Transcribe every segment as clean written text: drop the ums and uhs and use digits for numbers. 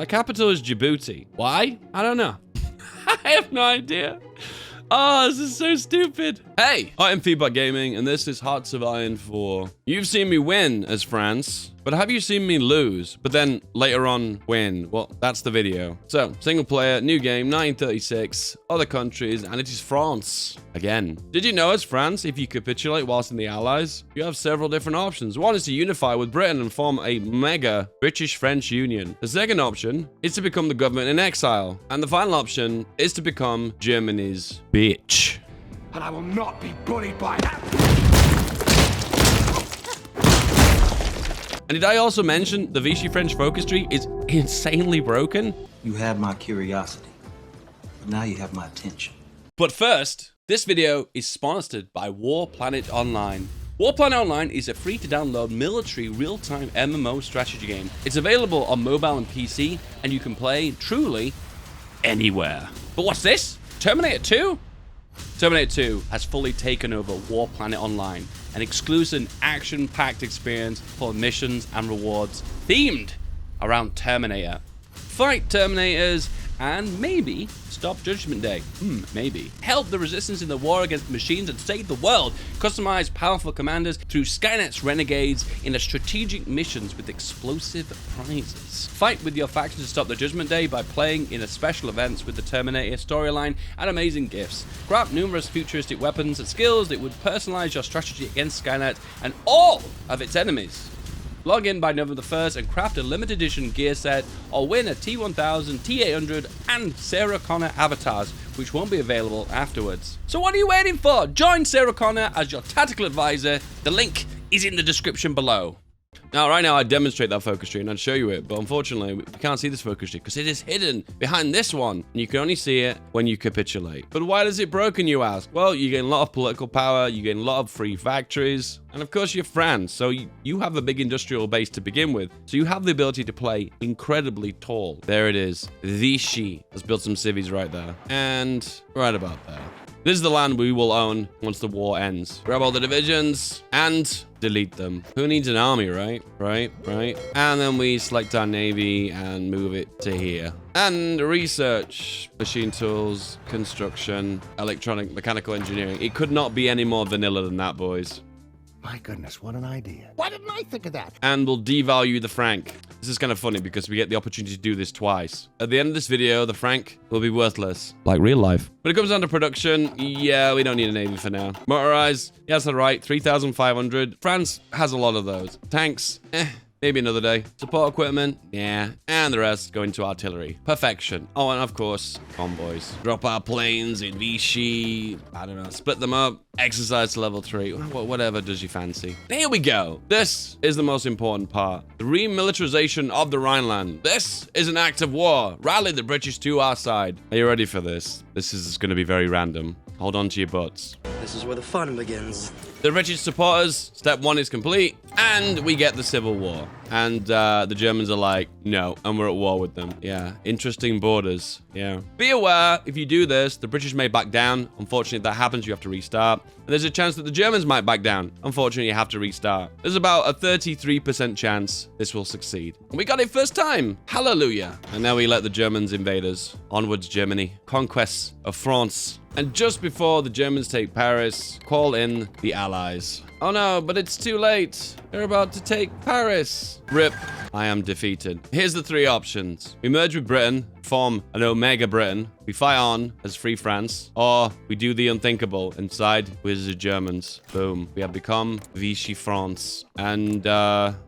My capital is Djibouti. Why? I don't know. I have no idea. Oh, this is so stupid. Hey, I'm Feedbackgaming, and this is Hearts of Iron 4. You've seen me win as France, but have you seen me lose, but then later on win? Well, that's the video. So, single player, new game, 936, other countries, and it is France again. Did you know as France, if you capitulate whilst in the Allies, you have several different options. One is to unify with Britain and form a mega British-French union. The second option is to become the government in exile. And the final option is to become Germany's bitch. And I will not be bullied by that. And did I also mention the Vichy French focus tree is insanely broken? You had my curiosity, but now you have my attention. But first, this video is sponsored by War Planet Online. War Planet Online is a free-to-download military real-time MMO strategy game. It's available on mobile and PC, and you can play truly anywhere. But what's this? Terminator 2? Terminator 2 has fully taken over War Planet Online, an exclusive action-packed experience full of missions and rewards themed around Terminator. Fight Terminators and maybe stop Judgment Day. Maybe. Help the resistance in the war against machines and save the world. Customize powerful commanders through Skynet's renegades in a strategic missions with explosive prizes. Fight with your faction to stop the Judgment Day by playing in a special events with the Terminator storyline and amazing gifts. Grab numerous futuristic weapons and skills that would personalize your strategy against Skynet and all of its enemies. Log in by November 1st and craft a limited edition gear set or win a T1000, T800 and Sarah Connor avatars, which won't be available afterwards. So what are you waiting for? Join Sarah Connor as your tactical advisor. The link is in the description below. Now, right now, I demonstrate that focus tree and I'd show you it, but unfortunately, we can't see this focus tree because it is hidden behind this one, and you can only see it when you capitulate. But why is it broken, you ask? Well, you gain a lot of political power, you gain a lot of free factories, and of course, you're France, so you have a big industrial base to begin with, so you have the ability to play incredibly tall. There it is. Vichy. Let's build some cities right there. And right about there. This is the land we will own once the war ends. Grab all the divisions and delete them. Who needs an army, right? Right. And then we select our navy and move it to here. And research, machine tools, construction, electronic, mechanical engineering. It could not be any more vanilla than that, boys. My goodness, what an idea. Why didn't I think of that? And we'll devalue the franc. This is kind of funny because we get the opportunity to do this twice. At the end of this video, the franc will be worthless. Like real life. When it comes down to production, yeah, we don't need a navy for now. Motorized, yes, that's right, 3,500. France has a lot of those. Tanks, maybe another day. Support equipment, yeah. And the rest going to artillery. Perfection. Oh, and of course, convoys. Drop our planes in Vichy. I don't know, split them up. Exercise to level 3. Whatever does you fancy. Here we go. This is the most important part. The remilitarization of the Rhineland. This is an act of war. Rally the British to our side. Are you ready for this? This is going to be very random. Hold on to your butts. This is where the fun begins. The British supporters, step 1 is complete, and we get the Civil War. And the Germans are like, no, and we're at war with them. Yeah, interesting borders. Yeah. Be aware, if you do this, the British may back down. Unfortunately, if that happens, you have to restart. And there's a chance that the Germans might back down. Unfortunately, you have to restart. There's about a 33% chance this will succeed. And we got it first time. Hallelujah. And now we let the Germans invade us. Onwards, Germany. Conquests of France. And just before the Germans take Paris, call in the Allies. Oh no, but it's too late. They're about to take Paris. RIP. I am defeated. Here's the 3 options. We merge with Britain, form an Omega Britain. We fight on as Free France. Or we do the unthinkable and side with the Germans. Boom. We have become Vichy France. And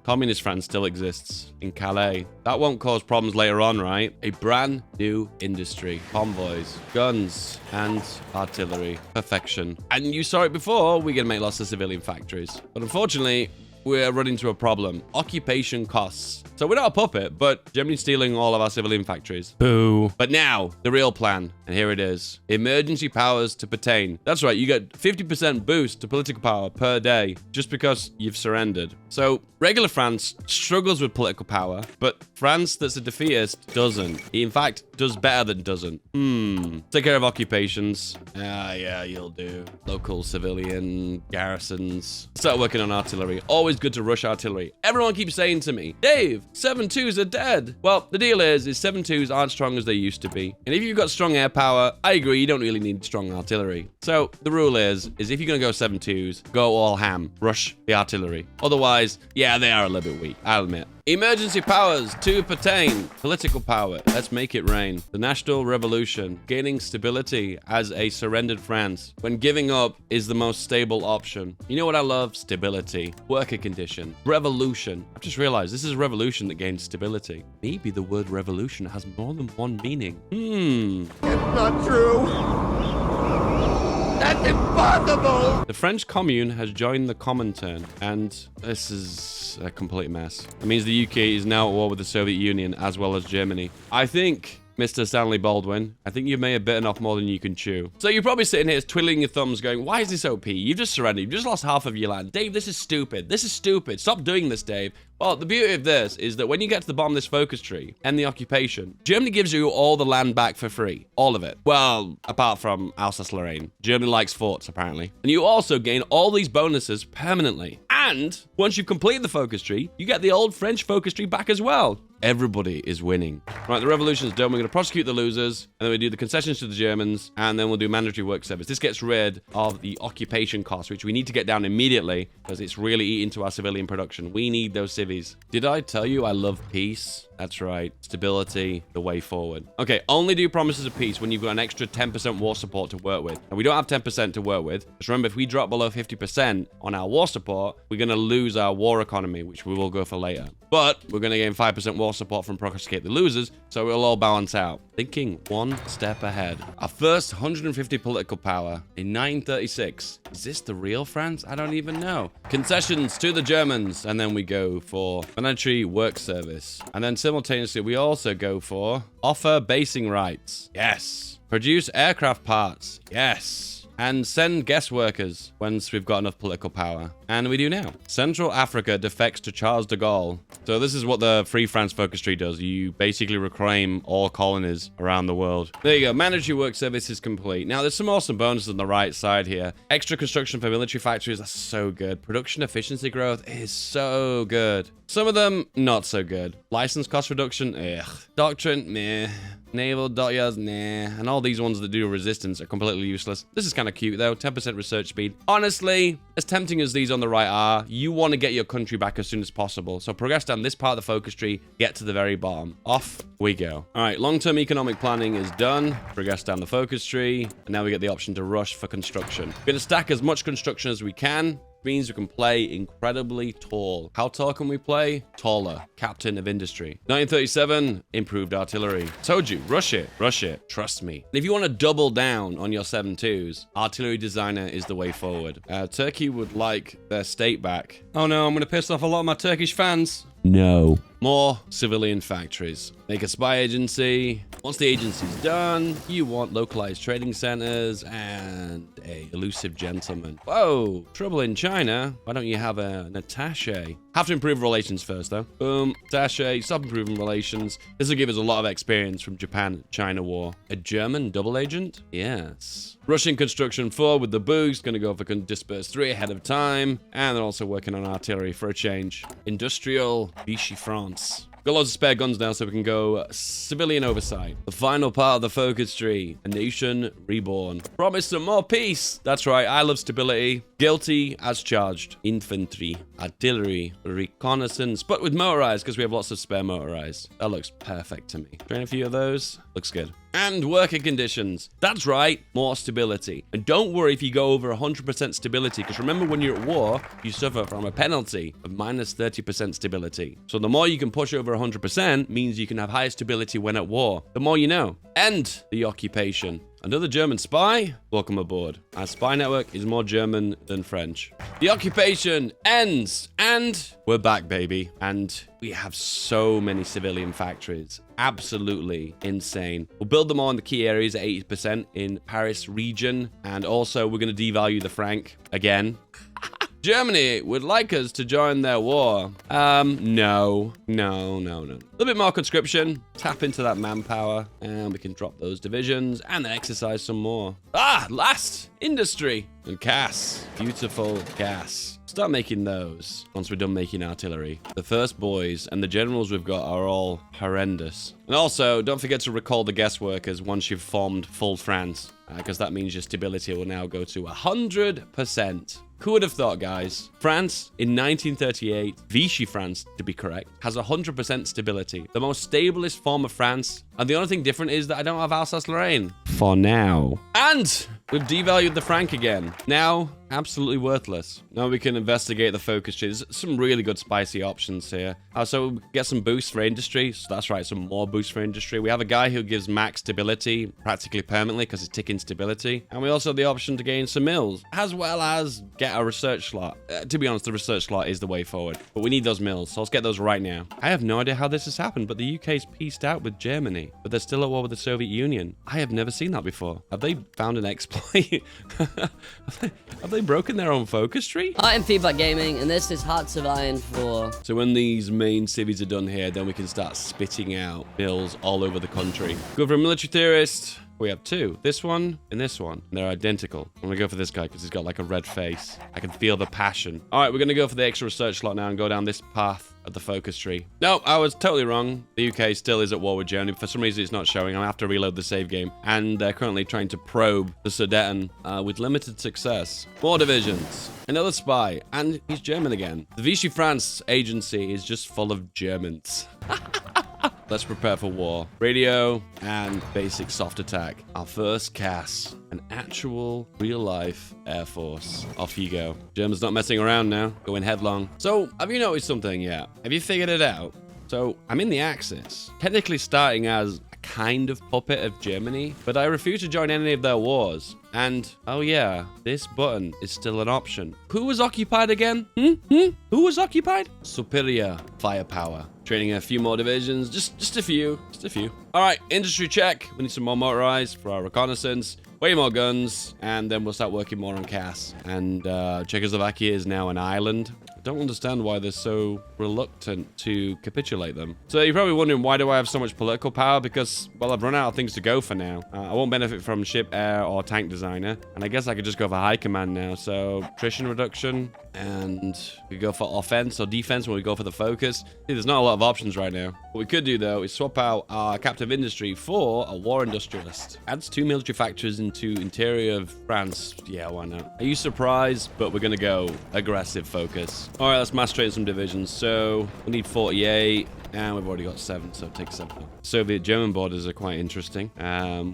Communist France still exists in Calais. That won't cause problems later on, right? A brand new industry. Convoys, guns, and artillery. Perfection. And you saw it before, we're gonna make lots of civilian factories. But unfortunately, we're running into a problem. Occupation costs. So we're not a puppet, but Germany's stealing all of our civilian factories. Boo. But now, the real plan. And here it is. Emergency powers to pertain. That's right, you get 50% boost to political power per day just because you've surrendered. So regular France struggles with political power, but France that's a defeatist doesn't. He in fact does better than doesn't. Take care of occupations. Yeah, you'll do. Local civilian garrisons. Start working on artillery. Always good to rush artillery. Everyone keeps saying to me, Dave, 7-2s are dead. Well, the deal is 7-2s aren't strong as they used to be. And if you've got strong air power, I agree, you don't really need strong artillery. So the rule is if you're going to go 7-2s, go all ham. Rush the artillery. Otherwise, yeah, they are a little bit weak, I'll admit. Emergency powers to pertain. Political power. Let's make it rain. The National Revolution. Gaining stability as a surrendered France. When giving up is the most stable option. You know what I love? Stability. Worker condition. Revolution. I've just realized this is a revolution that gains stability. Maybe the word revolution has more than one meaning. It's not true. That's impossible! The French Commune has joined the Comintern, and this is a complete mess. It means the UK is now at war with the Soviet Union as well as Germany. I think, Mr. Stanley Baldwin, I think you may have bitten off more than you can chew. So you're probably sitting here twiddling your thumbs going, why is this OP? You've just surrendered. You've just lost half of your land. Dave, this is stupid. This is stupid. Stop doing this, Dave. Well, the beauty of this is that when you get to the bottom of this focus tree and the occupation, Germany gives you all the land back for free. All of it. Well, apart from Alsace-Lorraine. Germany likes forts, apparently. And you also gain all these bonuses permanently. And once you've completed the focus tree, you get the old French focus tree back as well. Everybody is winning. Right, the revolution's done. We're going to prosecute the losers, and then we do the concessions to the Germans, and then we'll do mandatory work service. This gets rid of the occupation costs, which we need to get down immediately because it's really eating into our civilian production. We need those civvies. Did I tell you I love peace? That's right. Stability, the way forward. Okay, only do promises of peace when you've got an extra 10% war support to work with. And we don't have 10% to work with. Just remember, if we drop below 50% on our war support, we're going to lose our war economy, which we will go for later. But we're going to gain 5% war support from Prosecute the Losers, so it'll all balance out. Thinking one step ahead. Our first 150 political power in 1936. Is this the real France? I don't even know. Concessions to the Germans, and then we go for mandatory work service. And then simultaneously, we also go for offer basing rights. Yes. Produce aircraft parts. Yes. And send guest workers once we've got enough political power. And we do now. Central Africa defects to Charles de Gaulle. So this is what the Free France focus tree does. You basically reclaim all colonies around the world. There you go. Mandatory work service is complete. Now, there's some awesome bonuses on the right side here. Extra construction for military factories. That's so good. Production efficiency growth is so good. Some of them, not so good. License cost reduction, ugh. Doctrine, meh. Naval dockyards, nah. And all these ones that do resistance are completely useless. This is kind of cute, though. 10% research speed. Honestly, as tempting as these on the right are, you want to get your country back as soon as possible. So progress down this part of the focus tree, get to the very bottom. Off we go. All right, long-term economic planning is done. Progress down the focus tree. And now we get the option to rush for construction. We're going to stack as much construction as we can. Means we can play incredibly tall. How tall can we play? Taller. Captain of industry. 1937, improved artillery. Told you, rush it, rush it. Trust me. And if you want to double down on your 7.2s, artillery designer is the way forward. Turkey would like their state back. Oh no, I'm going to piss off a lot of my Turkish fans. No. More civilian factories. Make a spy agency. Once the agency's done, you want localized trading centers and a elusive gentleman. Whoa, trouble in China. Why don't you have an attaché? Have to improve relations first, though. Boom, attaché, stop improving relations. This will give us a lot of experience from Japan-China war. A German double agent? Yes. Russian construction 4 with the boost. Gonna go for disperse 3 ahead of time. And they're also working on artillery for a change. Industrial Vichy France. Got lots of spare guns now, so we can go civilian oversight. The final part of the focus tree. A nation reborn. Promise some more peace. That's right, I love stability. Guilty as charged. Infantry, artillery, reconnaissance, but with motorized, because we have lots of spare motorized. That looks perfect to me. Train a few of those. Looks good. And working conditions. That's right, more stability. And don't worry if you go over 100% stability, because remember when you're at war, you suffer from a penalty of minus 30% stability. So the more you can push over 100% means you can have higher stability when at war. The more you know. End the occupation. Another German spy? Welcome aboard. Our spy network is more German than French. The occupation ends, and we're back, baby. And we have so many civilian factories. Absolutely insane. We'll build them all in the key areas at 80% in Paris region. And also, we're going to devalue the franc again. Germany would like us to join their war. No. A little bit more conscription. Tap into that manpower. And we can drop those divisions and then exercise some more. Last industry and gas. Beautiful gas. Start making those once we're done making artillery. The first boys and the generals we've got are all horrendous. And also, don't forget to recall the guest workers once you've formed full France, because that means your stability will now go to 100%. Who would have thought, guys? France, in 1938, Vichy France, to be correct, has 100% stability. The most stablest form of France. And the only thing different is that I don't have Alsace-Lorraine. For now. And we've devalued the franc again. Now, absolutely worthless. Now we can investigate the focus tree. There's some really good spicy options here. So get some boosts for industry. So that's right, some more boosts for industry. We have a guy who gives max stability practically permanently because it's ticking stability. And we also have the option to gain some mills, as well as get a research slot. To be honest, the research slot is the way forward. But we need those mills, so let's get those right now. I have no idea how this has happened, but the UK's peaced out with Germany. But they're still at war with the Soviet Union. I have never seen that before. Have they found an exploit? Have they broken their own focus tree? I'm Feedbackgaming, and this is Hearts of Iron 4. So when these main cities are done here, then we can start spitting out mills all over the country. Go for a military theorist. We have two. This one and this one. And they're identical. I'm going to go for this guy because he's got like a red face. I can feel the passion. All right, we're going to go for the extra research slot now and go down this path of the focus tree. No, I was totally wrong. The UK still is at war with Germany. For some reason, it's not showing. I'm going to have to reload the save game. And they're currently trying to probe the Sudeten with limited success. 4 divisions. Another spy. And he's German again. The Vichy France agency is just full of Germans. Let's prepare for war. Radio and basic soft attack. Our first CAS. An actual real-life Air Force. Off you go. Germans not messing around now. Going headlong. So, have you noticed something yet? Have you figured it out? So, I'm in the Axis. Technically starting as a kind of puppet of Germany, but I refuse to join any of their wars. And, oh yeah, this button is still an option. Who was occupied again? Who was occupied? Superior firepower. Training a few more divisions, just a few. All right, industry check. We need some more motorized for our reconnaissance. Way more guns, and then we'll start working more on CAS. And Czechoslovakia is now an island. I don't understand why they're so reluctant to capitulate them. So you're probably wondering, why do I have so much political power? Because, well, I've run out of things to go for now. I won't benefit from ship, air, or tank designer. And I guess I could just go for high command now. So attrition reduction, and we go for offense or defense when we go for the focus. See, there's not a lot of options right now. What we could do, though, is swap out our captive industry for a war industrialist. Adds 2 military factories into interior of France. Yeah, why not? Are you surprised? But we're going to go aggressive focus. All right, let's mass trade some divisions. So we need 48. And we've already got 7, so take 7. Soviet-German borders are quite interesting.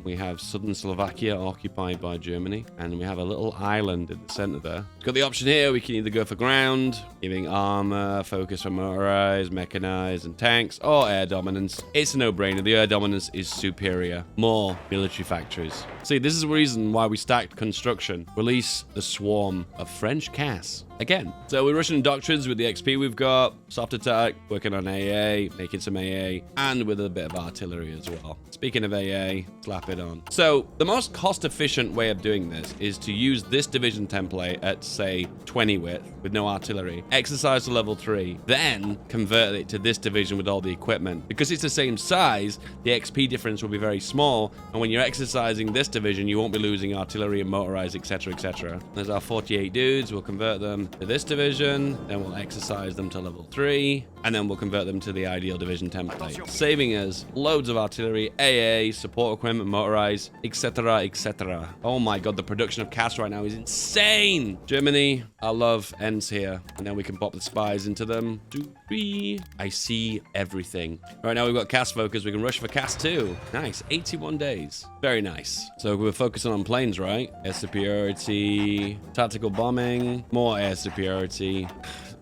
We have southern Slovakia occupied by Germany, and we have a little island in the center there. We've got the option here. We can either go for ground, giving armor, focus on motorized, mechanized, and tanks, or air dominance. It's a no-brainer. The air dominance is superior. More military factories. See, this is the reason why we stacked construction. Release the swarm of French CAS. Again. So we're Russian doctrines with the XP we've got. Soft attack, working on AA, making some AA, and with a bit of artillery as well. Speaking of AA, slap it on. So the most cost-efficient way of doing this is to use this division template at, say, 20 width with no artillery. Exercise to level 3, then convert it to this division with all the equipment. Because it's the same size, the XP difference will be very small, and when you're exercising this division, you won't be losing artillery and motorized, etc., etc. There's our 48 dudes. We'll convert them to this division, then we'll exercise them to level 3, and then we'll convert them to the ideal division template, saving us loads of artillery, AA, support equipment, motorized, etc., etc. Oh my god, the production of CAS right now is insane. Germany, our love ends here, and then we can pop the spies into them. 2, 3. I see everything. Right now we've got CAS focus. We can rush for CAS 2. Nice, 81 days. Very nice. So we're focusing on planes, right? Air superiority, tactical bombing, more air superiority.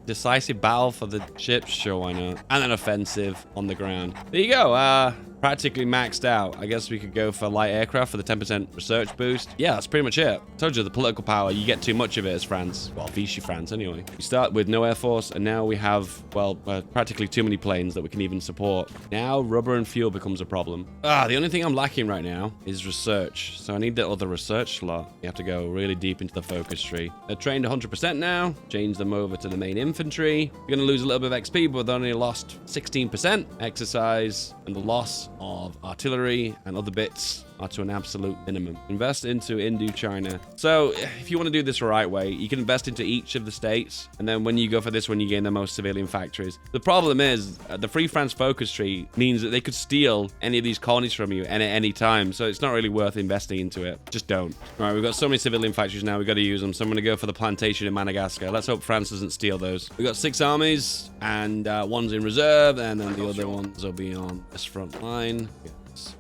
Decisive battle for the ships, sure, why not? And an offensive on the ground. There you go. practically maxed out. I guess we could go for light aircraft for the 10% research boost. Yeah, that's pretty much it. Told you, the political power, you get too much of it as France. Well, Vichy France anyway. We start with no air force, and now we have, well, practically too many planes that we can even support. Now rubber and fuel becomes a problem. The only thing I'm lacking right now is research. So I need that other research slot. You have to go really deep into the focus tree. They're trained 100% now. Change them over to the main infantry. You're going to lose a little bit of XP, but they only lost 16%. Exercise and the loss of artillery and other bits are to an absolute minimum. Invest into Indochina. So if you want to do this the right way, you can invest into each of the states, and then when you go for this one, you gain the most civilian factories. The problem is the Free France focus tree means that they could steal any of these colonies from you at any time, so it's not really worth investing into it. Just don't. All right, we've got so many civilian factories now, we've got to use them, so I'm going to go for the plantation in Madagascar. Let's hope France doesn't steal those. We've got 6 armies, and one's in reserve, and then the other ones will be on this front line.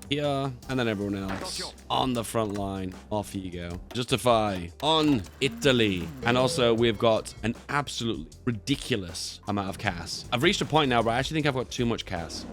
Here, and then everyone else on the front line. Off you go. Justify on Italy. And also, we've got an absolutely ridiculous amount of CAS. I've reached a point now where I actually think I've got too much CAS.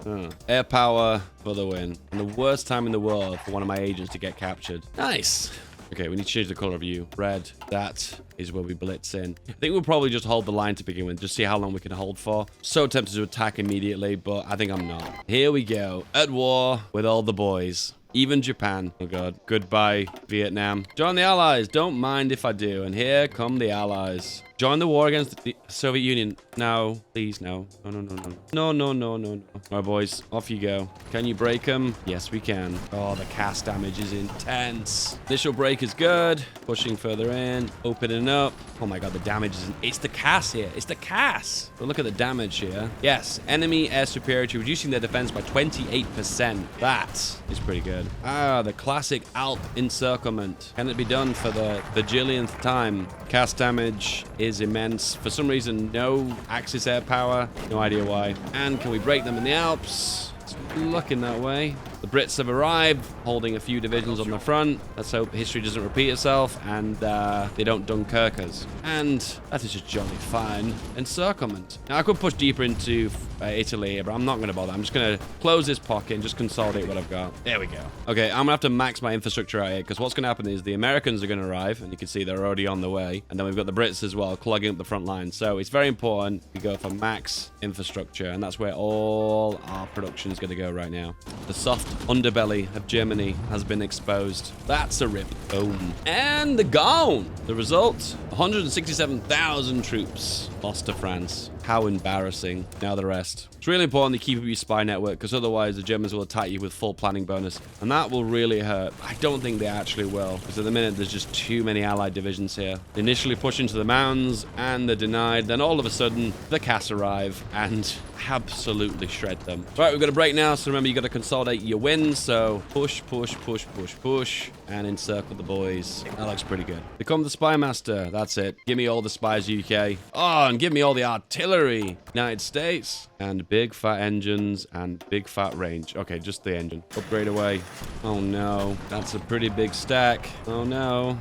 Air power for the win. And the worst time in the world for one of my agents to get captured. Nice. Okay, we need to change the color of you. Red. That is where we blitz in. I think we'll probably just hold the line to begin with. Just see how long we can hold for. So tempted to attack immediately, but I think I'm not. Here we go. At war with all the boys. Even Japan. Oh, God. Goodbye, Vietnam. Join the Allies. Don't mind if I do. And here come the Allies. Join the war against the Soviet Union. No, please, no. No, no, no, no. No, no, no, no, no. All right, boys. Off you go. Can you break them? Yes, we can. Oh, the CAS damage is intense. Initial break is good. Pushing further in. Opening up. Oh, my God. The damage is... It's the CAS here. It's the CAS. But look at the damage here. Yes. Enemy air superiority. Reducing their defense by 28%. That is pretty good. The classic Alp encirclement. Can it be done for the bajillionth time? CAS damage is immense. For some reason, no Axis air power. No idea why. And can we break them in the Alps? It's looking that way. The Brits have arrived, holding a few divisions on the front. Let's hope history doesn't repeat itself and they don't Dunkirk us. And that is just jolly fine. Encirclement. Now, I could push deeper into Italy, but I'm not going to bother. I'm just going to close this pocket and just consolidate what I've got. There we go. Okay, I'm going to have to max my infrastructure out here, because what's going to happen is the Americans are going to arrive, and you can see they're already on the way. And then we've got the Brits as well, clogging up the front line. So it's very important we go for max infrastructure, and that's where all our production is going to go right now. The soft underbelly of Germany has been exposed. That's a rip. Boom. And they're gone. The result, 167,000 troops lost to France. How embarrassing. Now the rest. It's really important to keep up your spy network, because otherwise the Germans will attack you with full planning bonus, and that will really hurt. I don't think they actually will, because at the minute there's just too many allied divisions here. They initially push into the mountains and they're denied. Then all of a sudden the CAS arrive and absolutely shred them. Right, we've got a break now, so remember, you got to consolidate your wins. So push, push, push, push, push, and encircle the boys. That looks pretty good. Become the spy master. That's it. Give me all the spies, UK. Oh, and give me all the artillery, United States. And big fat engines and big fat range. Okay, just the engine. Upgrade away. Oh no, that's a pretty big stack. Oh no.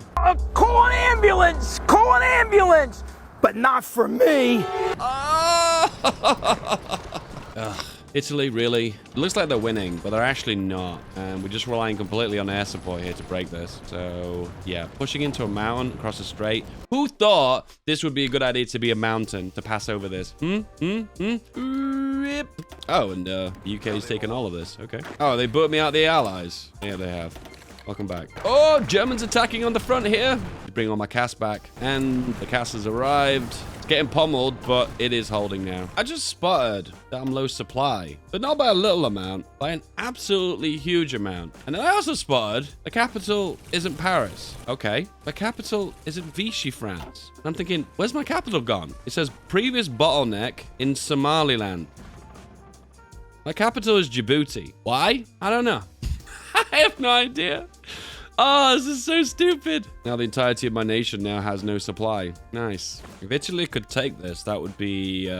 Call an ambulance! Call an ambulance! But not for me! Ugh. Italy, really? It looks like they're winning, but they're actually not. And we're just relying completely on air support here to break this. So, yeah, pushing into a mountain across a strait. Who thought this would be a good idea to be a mountain to pass over this? Rip. Oh, and UK's taken all of this. Okay. Oh, they bought me out the Allies. Yeah, they have. Welcome back. Oh, Germans attacking on the front here. Bring all my CAS back. And the CAS has arrived. It's getting pummeled, but it is holding now. I just spotted that I'm low supply, but not by a little amount, by an absolutely huge amount. And then I also spotted the capital isn't Paris. Okay, the capital isn't Vichy France. And I'm thinking, where's my capital gone? It says previous bottleneck in Somaliland. My capital is Djibouti. Why? I don't know. I have no idea. Oh, this is so stupid. Now the entirety of my nation now has no supply. Nice. If Italy could take this, that'd be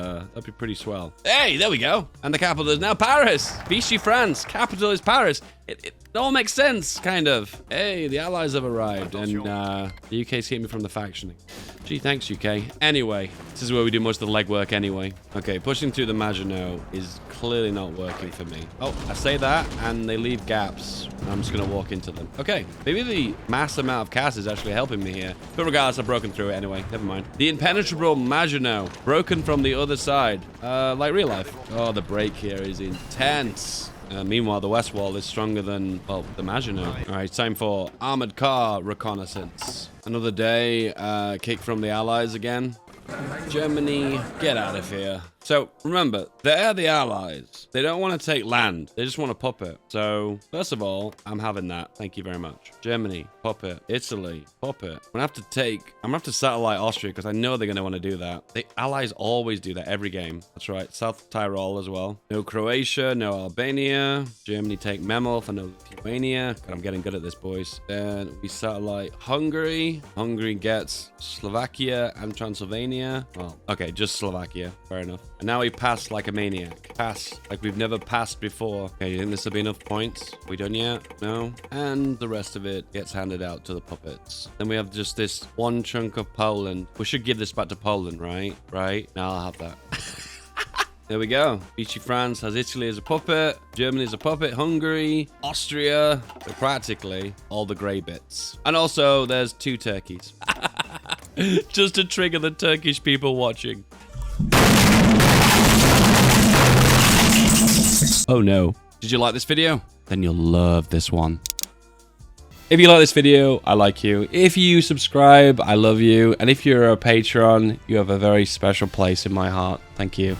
pretty swell. Hey, there we go. And the capital is now Paris. Vichy France. Capital is Paris. It all makes sense, kind of. Hey, the Allies have arrived, and the UK's hit me from the factioning. Gee, thanks, UK. Anyway, this is where we do most of the legwork anyway. Okay, pushing through the Maginot is clearly not working for me. Oh, I say that, and they leave gaps. I'm just going to walk into them. Okay, maybe the mass amount of cast is actually helping me here. But regardless, I've broken through it anyway. Never mind. The impenetrable Maginot, broken from the other side. Like real life. Oh, the break here is intense. Meanwhile, the west wall is stronger than, well, the Maginot. All right, time for armored car reconnaissance. Another day, kick from the Allies again. Germany, get out of here. So, remember, they're the Allies. They don't want to take land. They just want to puppet. So, first of all, I'm having that. Thank you very much. Germany, puppet. Italy, puppet. I'm going to have to satellite Austria because I know they're going to want to do that. The Allies always do that every game. That's right. South Tyrol as well. No Croatia, no Albania. Germany take Memel for no Lithuania. God, I'm getting good at this, boys. Then we satellite Hungary. Hungary gets Slovakia and Transylvania. Well, okay, just Slovakia. Fair enough. And now we pass like a maniac. Pass like we've never passed before. Okay, you think this will be enough points? We done yet? No? And the rest of it gets handed out to the puppets. Then we have just this one chunk of Poland. We should give this back to Poland, right? Right? Now I'll have that. There we go. Vichy France has Italy as a puppet. Germany as a puppet. Hungary. Austria. So practically all the grey bits. And also there's 2 turkeys. Just to trigger the Turkish people watching. Oh no. Did you like this video? Then you'll love this one. If you like this video, I like you. If you subscribe, I love you. And if you're a patron, you have a very special place in my heart. Thank you.